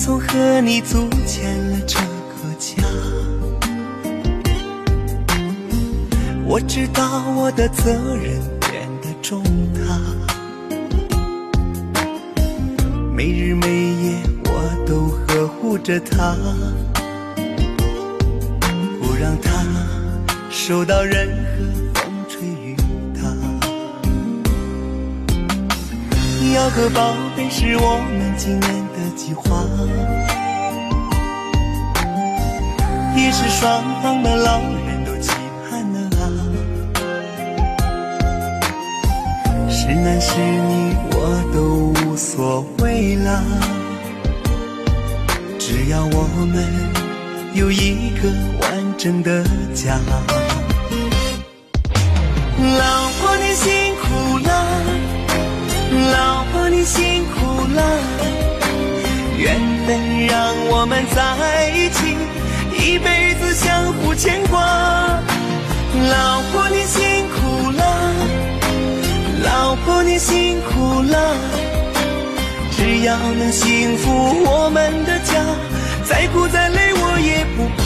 从和你组建了这个家。我知道我的责任变得重大，没日没夜我都呵护着她，不让她受到任何风吹雨打。要个宝贝是我们今年的计划，也是双方的老人都期盼的啊。是男是女我都无所谓啦，只要我们有一个完整的家。老婆你辛苦了，老婆你辛苦了，缘分让我们在一起，一辈子相互牵挂。老婆你辛苦了，老婆你辛苦了，只要能幸福我们的家，再苦再累我也不怕。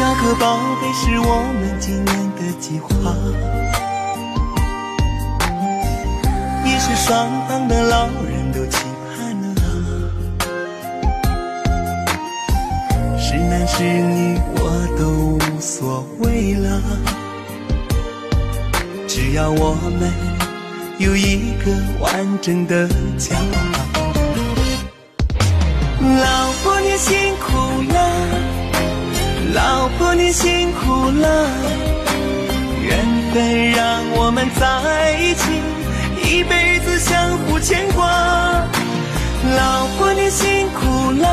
要个宝贝是我们今年的计划，也是双方的老人都期盼了啊。是男是女我都无所谓了，只要我们有一个完整的家。老婆你辛苦了，老婆你辛苦了，缘分让我们在一起，一辈子相互牵挂。老婆你辛苦了，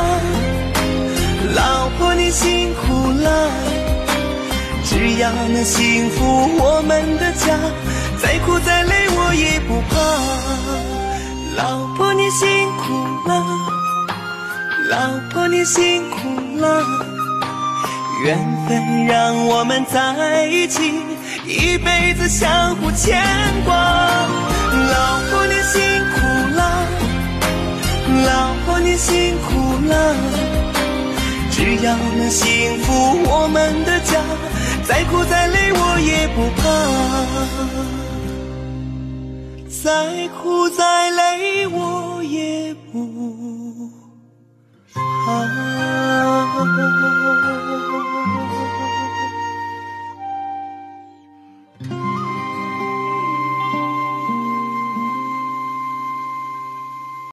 老婆你辛苦了，只要能幸福我们的家，再苦再累我也不怕。老婆你辛苦了，老婆你辛苦了，缘分让我们在一起，一辈子相互牵挂。老婆你辛苦了，老婆你辛苦了，只要能幸福我们的家，再苦再累我也不怕，再苦再累我